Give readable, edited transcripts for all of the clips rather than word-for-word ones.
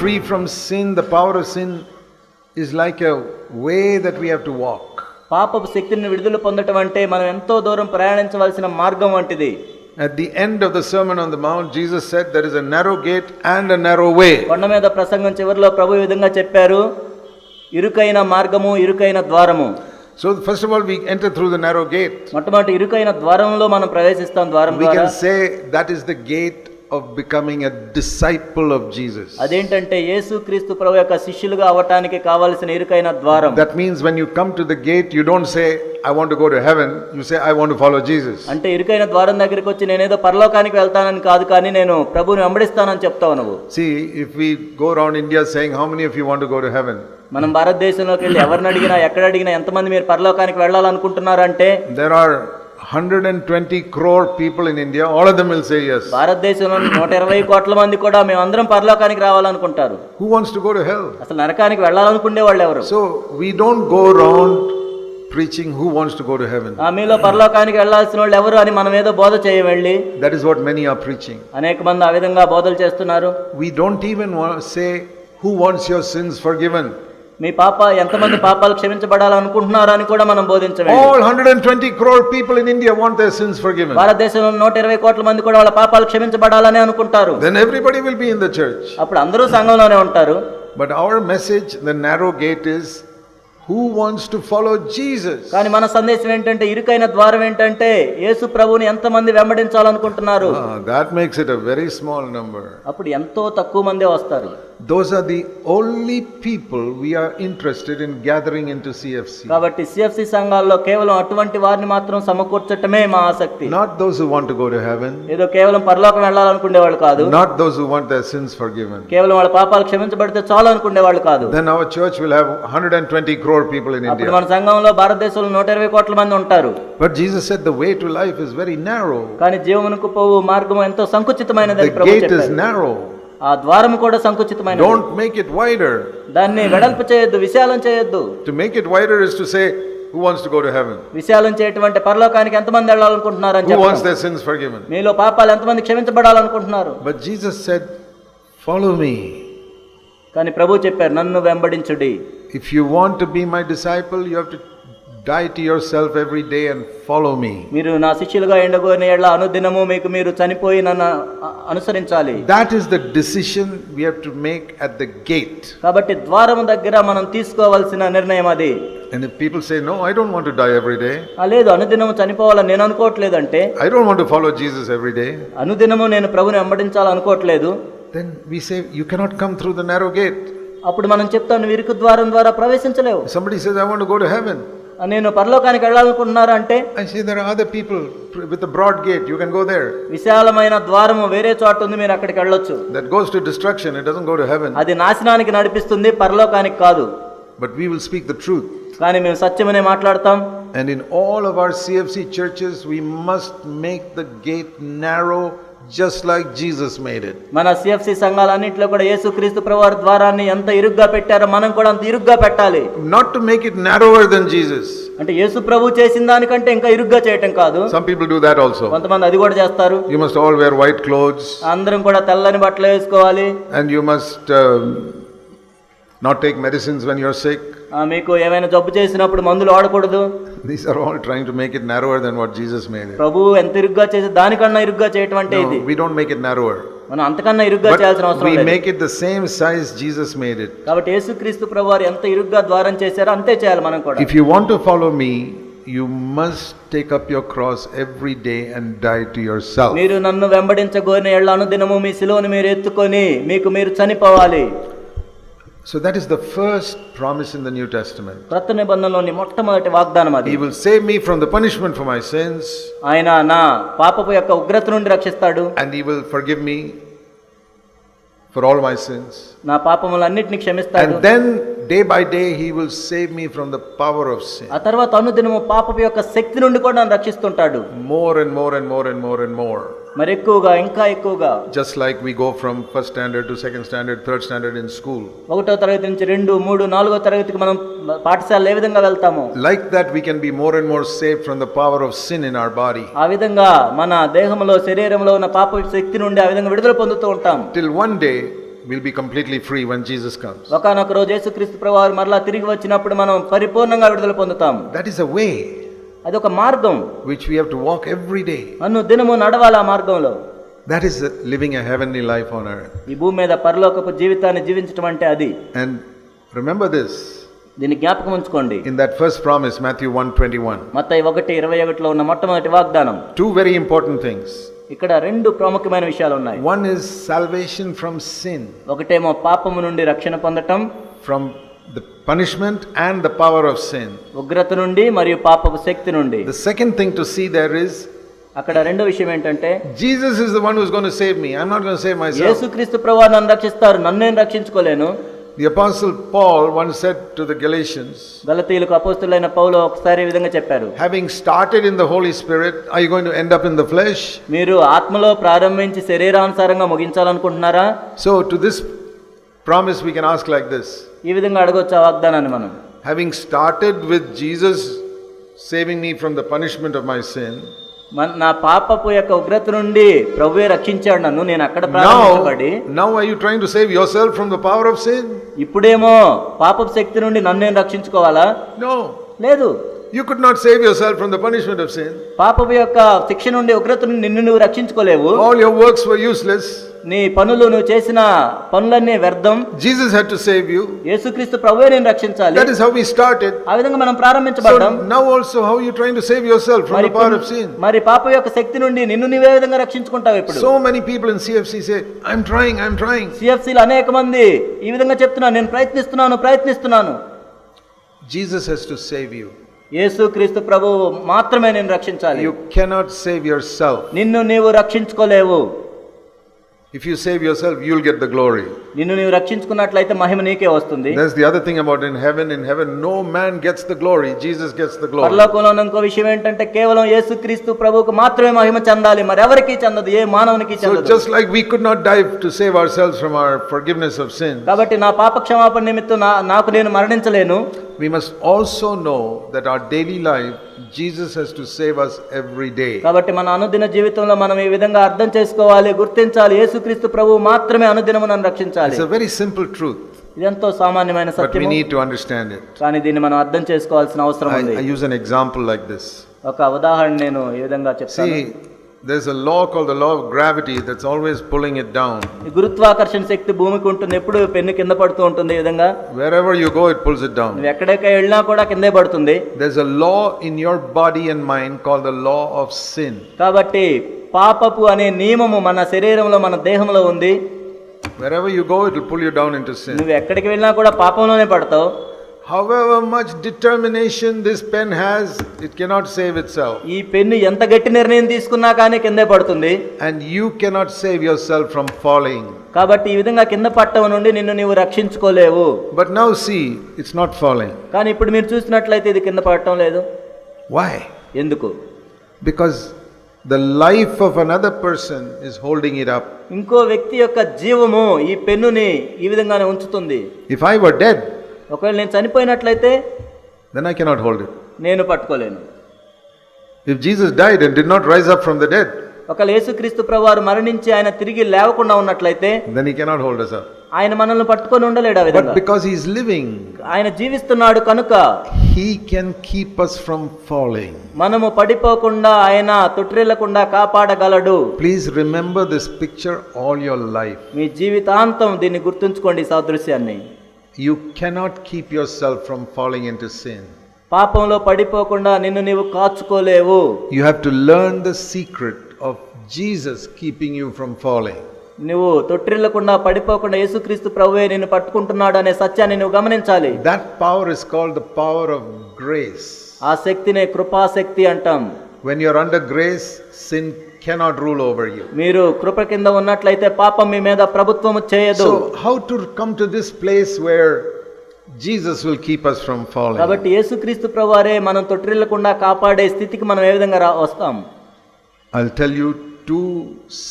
free from sin, the power of sin is like a way that we have to walk. పాపపు శక్తిని విడుదల పొందటం అంటే మనం ఎంతో దూరం ప్రయాణించవలసిన మార్గం వంటిది. At the end of the Sermon on the Mount, Jesus said there is a narrow gate and a narrow way. కొండ మీద ప్రసంగం చివరిలో ప్రభు ఈ విధంగా చెప్పారు, ఇరుకైన మార్గము, ఇరుకైన ద్వారము. So first of all we enter through the narrow gate. మొట్టమొదటి ఇరుకైన ద్వారంలో మనం ప్రవేశిస్తాం. ద్వారం We ద్వారా can say that is the gate of becoming a disciple of Jesus. అదేంటంటే యేసుక్రీస్తు ప్రభు యొక్క శిష్యులుగా అవటానికి కావాల్సిన ఇరుకైన ద్వారం. That means when you come to the gate, you don't say I want to go to heaven, you say I want to follow Jesus. అంటే ఇరుకైన ద్వారం దగ్గరికి వచ్చి నేనేదో పరలోకానికి వెళ్తానని కాదు, కానీ నేను ప్రభువుని వెంబడిస్తానని చెప్తావు నువ్వు. See, if we go around India saying how many of you want to go to heaven, మనం భారతదేశంలోకి వెళ్ళి ఎవరిని అడిగినా ఎక్కడ అడిగినా ఎంతమంది మీరు పరలోకానికి వెళ్ళాలనుకుంటున్నారంటే there are 120 crore people in India, all of them will say yes. భారతదేశంలో 120 కోట్ల మంది కూడా మేమందరం పరలోకానికి రావాలనుకుంటారు. Who wants to go to hell? అసలు నరకానికి వెళ్ళాలనుకునే వాళ్ళు ఎవరు? So we don't go around preaching who wants to go to heaven. మీలో పరలోకానికి వెళ్ళాల్సిన వాళ్ళు ఎవరు అని మనం ఏదో బోధ చేయవెళ్ళి, that is what many are preaching. అనేక మంది ఆ విధంగా బోధలు చేస్తున్నారు. We don't even want to say who wants your sins forgiven. మీ ఎంతమంది పాపాలు క్షమించబడాలనుకుంటున్నారు అని కూడా మనం బోధించవచ్చు. All 120 crore people in India want their sins forgiven. భారతదేశంలో 120 కోట్ల మంది కూడా వాళ్ళ పాపాలు క్షమించబడాలని అనుకుంటారు. Then everybody will be in the church. అప్పుడు అందరూ సంఘంలోనే ఉంటారు. But our message, the narrow gate, is who wants to follow Jesus. కానీ మన సందేశం ఏంటంటే, ఇరుకైన ద్వారం ఏంటంటే యేసు ప్రభువుని ఎంతమంది వెంబడించాలనుకుంటున్నారు. That makes it a very small number. అప్పుడు ఎంతో తక్కువ మందే వస్తారు. Those are the only people we are interested in gathering into CFC. కాబట్టి CFC సంఘాల్లో కేవలం అటువంటి వారిని మాత్రం సమకూర్చటమే మా ఆసక్తి. Not those who want to go to heaven. ఏదో కేవలం పరలోకం వెళ్ళాలనుకునే వాళ్ళు కాదు. Not those who want their sins forgiven. కేవలం వాళ్ళ పాపాలు క్షమించబడితే చాలు అనుకునే వాళ్ళు కాదు. Then our church will have 120 crore people in India. అప్పుడు మన సంఘంలో భారతదేశంలో 120 కోట్ల మంది ఉంటారు. But Jesus said the way to life is very narrow. కానీ జీవమునకు పోవు మార్గం ఎంతో సంకుచితమైనదని ప్రభు చెప్పారు. The gate is narrow. ఆ ద్వారం కూడా సంకుచితమైనది. Don't make it wider. దాన్ని వెడల్పు చేయొద్దు, విశాలం చేయొద్దు. To make it wider is to say who wants to go to heaven. విశాలం చేయటం అంటే పరలోకానికి ఎంతమంది వెళ్ళాలనుకుంటున్నారు అని చెప్పారు. Who wants their sins forgiven. మీలో పాపాలు ఎంతమంది క్షమించబడాలనుకుంటున్నారు. But Jesus said follow me. కానీ ప్రభు చెప్పారు నన్ను వెంబడించుడి. If you want to be my disciple, you have to die to yourself every day and follow me. మీరు నా శిష్యులుగా ఎండగోని ఎడల అనుదినము మీకు మీరు చనిపోయి నన్ను అనుసరించాలి. That is the decision we have to make at the gate. కాబట్టి ద్వారము దగ్గర మనం తీసుకోవాల్సిన నిర్ణయం అది. And if people say no, I don't want to die every day. లేదు, అనుదినము చనిపోవాలని నేను అనుకోవట్లేదంటే, I don't want to follow Jesus every day. అనుదినము నేను ప్రభువుని వెంబడించాలనుకోవట్లేదు. Then we say you cannot come through the narrow gate. అప్పుడు మనం చెప్తాను ఇరుకు ద్వారం ద్వారా ప్రవేశించలేవు. Somebody says I want to go to heaven. నేను పరలోకానికి వెళ్ళాలనుకుంటున్నారా అంటే, I say there are other people with a broad gate, you can go there. విశాలమైన ద్వారము వేరే చోట ఉంది, మీరు అక్కడికి వెళ్ళొచ్చు. That goes to destruction, it doesn't go to heaven. అది నాశనానికి నడిపిస్తుంది, పరలోకానికి కాదు. But we will speak the truth. కానీ మేము సత్యమనే మాట్లాడతాం. And in all of our CFC churches we must make the gate narrow just like Jesus made it. మన CFC సంఘాలన్నింటిలో కూడా యేసుక్రీస్తు ప్రభువారి ద్వారాన్ని ఎంత ఇరుగ్గా పెట్టారో మనం కూడా అంత ఇరుగ్గా పెట్టాలి. Not to make it narrower than Jesus. అంటే యేసు ప్రభు చేసిన దానికంటే ఇంకా ఇరుగ్గా చేయటం కాదు. Some people do that also. కొంతమంది అది కూడా చేస్తారు. You must all wear white clothes. అందరం కూడా తెల్లని బట్టలు వేసుకోవాలి. And you must not take medicines when you're sick. మీకు ఏమైనా జబ్బు చేసినప్పుడు మందులు వాడకూడదు. These are all trying to make it narrower than what Jesus made it. ప్రభు ఎంత ఇరుగ్గా చేసి దానికన్నా ఇరుగ్గా చేయటం అంటే ఇది. We don't make it narrower. మనం అంతకన్నా ఇరుగ్గా చేయాల్సిన అవసరం లేదు. We make it the same size Jesus made it. కాబట్టి యేసుక్రీస్తు ప్రభువారు ఎంత ఇరుగ్గా ద్వారం చేశారో అంతే చేయాలి మనం కూడా. If you want to follow me, you must take up your cross every day and die to yourself. మీరు నన్ను వెంబడించగోరిన ఎడల అనుదినము మీ సిలువను మీరు ఎత్తుకొని మీకు మీరు చనిపోవాలి. So that is the first promise in the New Testament. క్రొత్త నిబంధనలోని మొట్టమొదటి వాగ్దానం అది. He will save me from the punishment for my sins. ఆయన నా పాపపు యొక్క ఉగ్రత నుండి రక్షిస్తాడు. And he will forgive me for all my sins. నా పాపములన్నిటిని క్షమిస్తాడు. And then day by day he will save me from the power of sin. ఆ తర్వాత అనుదినము పాపపు యొక్క శక్తి నుండి కూడా నన్ను రక్షిస్తుంటాడు. More and more and more and more and more. మరి ఎక్కువగా ఇంకా ఎక్కువగా. Just like we go from first standard to second standard, third standard in school. ఒకటో తరగతి నుంచి 2, 3, 4వ తరగతికి మనం పాఠశాలలో ఏ విధంగా వెళ్తామో, like that we can be more and more saved from the power of sin in our body. ఆ విధంగా మన దేహంలో శరీరంలో ఉన్న పాప శక్తి నుండి ఆ విధంగా విడుదల పొందుతూ ఉంటాం. Till one day we'll be completely free when Jesus comes. ఒకానొక రోజు యేసుక్రీస్తు ప్రభువారు మరలా తిరిగి వచ్చినప్పుడు మనం పరిపూర్ణంగా విడుదల పొందుతాం. That is a way అదొక మార్గం which we have to walk every day. దినము నడవాలి ఆ మార్గంలో. That is living a heavenly life on earth. ఈ భూమి మీద పరలోకపు జీవితాన్ని జీవించడం అంటే అది. And remember this. దీన్ని జ్ఞాపకం ఉంచుకోండి. In that first promise, Matthew 1:21. మత్తయి 1:21లో ఉన్న మొట్టమొదటి వాగ్దానం. Two very important things. ఇక్కడ రెండు ప్రాముఖ్యమైన విషయాలు ఉన్నాయి. One is salvation from sin. ఒకటేమో పాపము నుండి రక్షణ పొందటం. From the punishment and the power of sin. ఉగ్రత నుండి మరియు పాపపు శక్తి నుండి. The second thing to see there is అక్కడ రెండో విషయం ఏంటంటే Jesus is the one who's going to save me. I'm not going to save myself. యేసుక్రీస్తు ప్రభువు నన్ను రక్షిస్తారు, నన్ను నేను రక్షించుకోలేను. The apostle Paul once said to the Galatians, గలతీయులకు అపోస్తలుడైన పౌలు ఒకసారి ఈ విధంగా చెప్పారు. having started in the Holy Spirit, are you going to end up in the flesh? మీరు ఆత్మలో ప్రారంభించి శరీరానుసారంగా ముగించాలనుకుంటున్నారా? So to this promise we can ask like this. ఈ విధంగా అడగొచ్చు ఆ వాగ్దానాన్ని మనం. Having started with Jesus saving me from the punishment of my sin, నా పాపపు యొక్క ఉగ్రత నుండి ప్రభువే రక్షించాడు నన్ను, నేను అక్కడ ప్రారంభించబడి now are you trying to save yourself from the power of sin? ఇప్పుడేమో పాపపు శక్తి నుండి నన్ను నేను రక్షించుకోవాలా? No. లేదు. You could not save yourself from the punishment of sin. పాపపు యొక్క శిక్ష నుండి ఉగ్రత నుండి నిన్ను నువ్వు రక్షించుకోలేవు. All your works were useless. నీ పనులు నువ్వు చేసిన పనులన్నీ వ్యర్థం. Jesus had to save you. యేసుక్రీస్తు ప్రభువే నేను రక్షించాలి. That is how we started. ఆ విధంగా మనం ప్రారంభించబడ్డాం. So now also how are you trying to save yourself from the power of sin? మరి పాప యొక్క శక్తి నుండి నిన్ను నీవే విధంగా రక్షించుకుంటావు ఇప్పుడు? So many people in CFC say I'm trying. CFC లో అనేక మంది ఈ విధంగా చెప్తున్నారు, నేను ప్రయత్నిస్తున్నాను. Jesus has to save you. యేసుక్రీస్తు ప్రభువు మాత్రమే నేను రక్షించాలి. You cannot save yourself. నిన్ను నీవు రక్షించుకోలేవు. If you save yourself, you'll get the glory. నిన్ను నీవు రక్షించుకున్నట్లయితే మహిమ నీకే వస్తుంది. That's the other thing about in heaven no man gets the glory. Jesus gets the glory. పరలోకంలో ఇంకో విషయం ఏంటంటే కేవలం యేసుక్రీస్తు ప్రభువుకు మాత్రమే మహిమ చెందాలి, మరి ఎవరికీ చెందదు, ఏ మానవునికి చెందదు. So just like we could not die to save ourselves from our forgiveness of sin. కాబట్టి నా పాప క్షమాపణ నిమిత్తం నాకు నేను మరణించలేను. We must also know that our daily life Jesus has to save us every day. కాబట్టి మన అనుదిన జీవితంలో మనం ఈ విధంగా అర్థం చేసుకోవాలి, గుర్తించాలి, యేసుక్రీస్తు ప్రభువు మాత్రమే అనుదినము నన్ను రక్షించాలి. It's a very simple truth. ఇదెంతో సామాన్యమైన సత్యము. But we need to understand it. కానీ దీన్ని మనం అర్థం చేసుకోవాల్సిన అవసరం ఉంది. I use an example like this. ఒక ఉదాహరణ నేను ఈ విధంగా చెప్తాను. See, there's a law called the law of gravity that's always pulling it down. గురుత్వాకర్షణ శక్తి భూమికి ఉంటుంది, ఎప్పుడు పెన్ను కింద పడుతూ ఉంటుంది. ఈ విధంగా wherever you go it pulls it down. నువ్వు ఎక్కడికి వెళ్ళినా కూడా కిందే పడుతుంది. There's a law in your body and mind called the law of sin. కాబట్టి పాపపు అనే నియమము మన శరీరంలో మన దేహంలో ఉంది. Wherever you go it will pull you down into sin. నువ్వు ఎక్కడికి వెళ్ళినా కూడా పాపంలోనే పడతావు. However much determination this pen has, it cannot save itself. ఈ పెన్ను ఎంత గట్టి నిర్ణయం తీసుకున్నా కానీ కిందే పడుతుంది. And you cannot save yourself from falling. కాబట్టి ఈ విధంగా కింద పట్టడం నుండి నిన్ను నీవు రక్షించుకోలేవు. But now see, it's not falling. కానీ ఇప్పుడు మీరు చూసినట్లయితే ఇది కింద పడటం లేదు. Why? ఎందుకు? Because the life of another person is holding it up. ఇంకో వ్యక్తి యొక్క జీవము ఈ పెన్నుని ఈ విధంగానే ఉంచుతుంది. If I were dead, ఒకవేళ నేను చనిపోయినట్లయితే then I cannot hold it. నేను పట్టుకోలేను. If Jesus died and did not rise up from the dead, ఒకవేళ యేసుక్రీస్తు ప్రభువారు మరణించి ఆయన తిరిగి లేవకుండా ఉన్నట్లయితే then he cannot hold us up. ఆయన మనల్ని పట్టుకొని ఉండలేడు ఆ విధంగా. But because he is living, ఆయన జీవిస్తున్నాడు కనుక he can keep us from falling. మనము పడిపోకుండా ఆయన తొట్టిల్లకుండా కాపాడగలడు. Please remember this picture all your life. మీ జీవితాంతం దీన్ని గుర్తుంచుకోండి, సాదృశ్యాన్ని. You cannot keep yourself from falling into sin. పాపంలో పడిపోకుండా నిన్ను నీవు కాచుకోలేవు. You have to learn the secret of Jesus keeping you from falling. నువ్వు తొట్టిల్లకుండా పడిపోకుండా యేసుక్రీస్తు ప్రభువే నిన్ను పట్టుకుంటున్నాడు అనే సత్యాన్ని నువ్వు గమనించాలి. That power is called the power of grace. ఆ శక్తినే కృపాశక్తి అంటాం. When you are under grace, sin cannot rule over you. మీరు కృప కింద ఉన్నట్లయితే పాపం మీ మీద ప్రభుత్వము చేయదు. So how to come to this place where Jesus will keep us from falling? కాబట్టి యేసుక్రీస్తు ప్రభువారే మనం తొట్టిల్లకుండా కాపాడే స్థితికి మనం ఏ విధంగా వస్తాం? I'll tell you two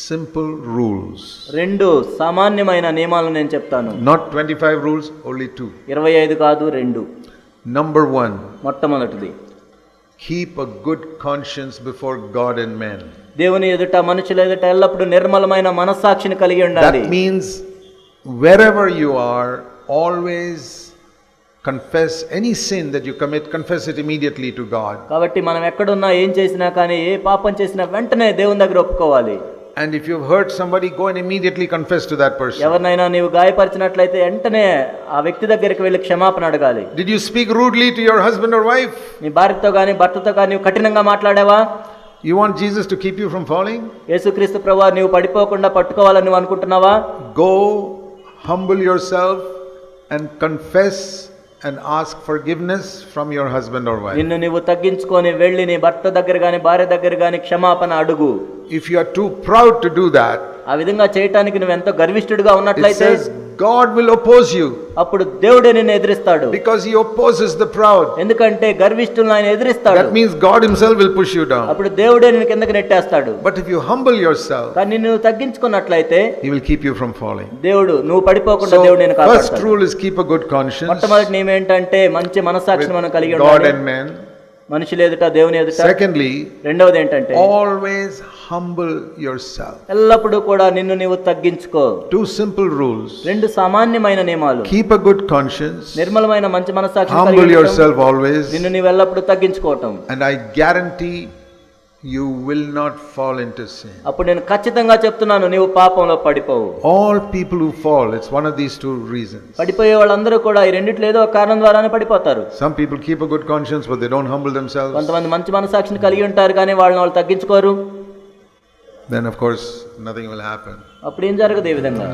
simple rules. రెండు సామాన్యమైన నియమాలను నేను చెప్తాను. Not 25 rules, only two. 25 కాదు, రెండు. Number 1. మొట్టమొదటిది, keep a good conscience before God and men. దేవుని ఎదుట మనుషుల ఎదుట ఎల్లప్పుడూ నిర్మలమైన మనస్సాక్షిని కలిగి ఉండాలి. That means wherever you are, always confess any sin that you commit, confess it immediately to God. కాబట్టి మనం ఎక్కడున్నా ఏం చేసినా కానీ ఏ పాపం చేసినా వెంటనే దేవుని దగ్గర ఒప్పుకోవాలి. And if you've hurt somebody, go and immediately confess to that person. ఎవరినైనా నీవు గాయపరిచినట్లయితే వెంటనే ఆ వ్యక్తి దగ్గరికి వెళ్ళి క్షమాపణ అడగాలి. Did you speak rudely to your husband or wife? నీ భార్యతో గాని భర్తతో గాని నీవు కఠినంగా మాట్లాడావా? You want Jesus to keep you from falling? యేసుక్రీస్తు ప్రభువా నీవు పడిపోకుండా పట్టుకోవాలని నువ్వు అనుకుంటున్నావా? Go, humble yourself and confess and ask forgiveness from your husband or wife. నిన్ను నీవు తగ్గించుకొని వెళ్ళి నీ భర్త దగ్గర గాని భార్య దగ్గర గాని క్షమాపణ అడుగు. If you are too proud to do that, ఆ విధంగా చేయటానికి నువ్వు ఎంతో గర్విష్ఠుడిగా it ఉన్నట్లయితే says God will oppose you అప్పుడు దేవుడే నిన్ను ఎదిరిస్తాడు. because he opposes the proud. ఎందుకంటే గర్విష్ఠులను ఆయన ఎదిరిస్తాడు. That means God himself will push you down. అప్పుడు దేవుడే నిన్ను కిందకి నెట్టేస్తాడు. But if you humble yourself, కానీ నువ్వు తగ్గించుకున్నట్లయితే he will keep you from falling. దేవుడు నువ్వు పడిపోకుండా So దేవుడు నిన్ను first కాపాడతాడు. rule is keep a good conscience మొట్టమొదటి నియమం ఏంటంటే మంచి మనసాక్షిని మనం కలిగి with God ఉండాలి. and men. మనుషుల ఎదుట దేవుని ఎదుట. Secondly, రెండవది ఏంటంటే always humble yourself. ఎల్లప్పుడూ కూడా నిన్ను నీవు తగ్గించుకో. Two simple rules. రెండు సామాన్యమైన నియమాలు. Keep a good conscience. నిర్మలమైన మంచి మనసాక్షిని Humble కలిగి ఉండటం, yourself always. నిన్ను నీవు ఎల్లప్పుడూ తగ్గించుకోవటం. And I guarantee you will not fall into sin. అప్పుడు నేను ఖచ్చితంగా చెప్తున్నాను నీవు పాపంలో పడిపోవు. All people who fall, it's one of these two reasons. పడిపోయే వాళ్ళందరూ కూడా ఈ రెండిట్లో ఏదో ఒక కారణం ద్వారానే పడిపోతారు. Some people keep a good conscience but they don't humble themselves. కొంతమంది మంచి మనసాక్షిని కలిగి ఉంటారు కానీ వాళ్ళు తగ్గించుకోరు. Then of course nothing will happen. అప్పుడు ఏం జరగదు ఈ విధంగా.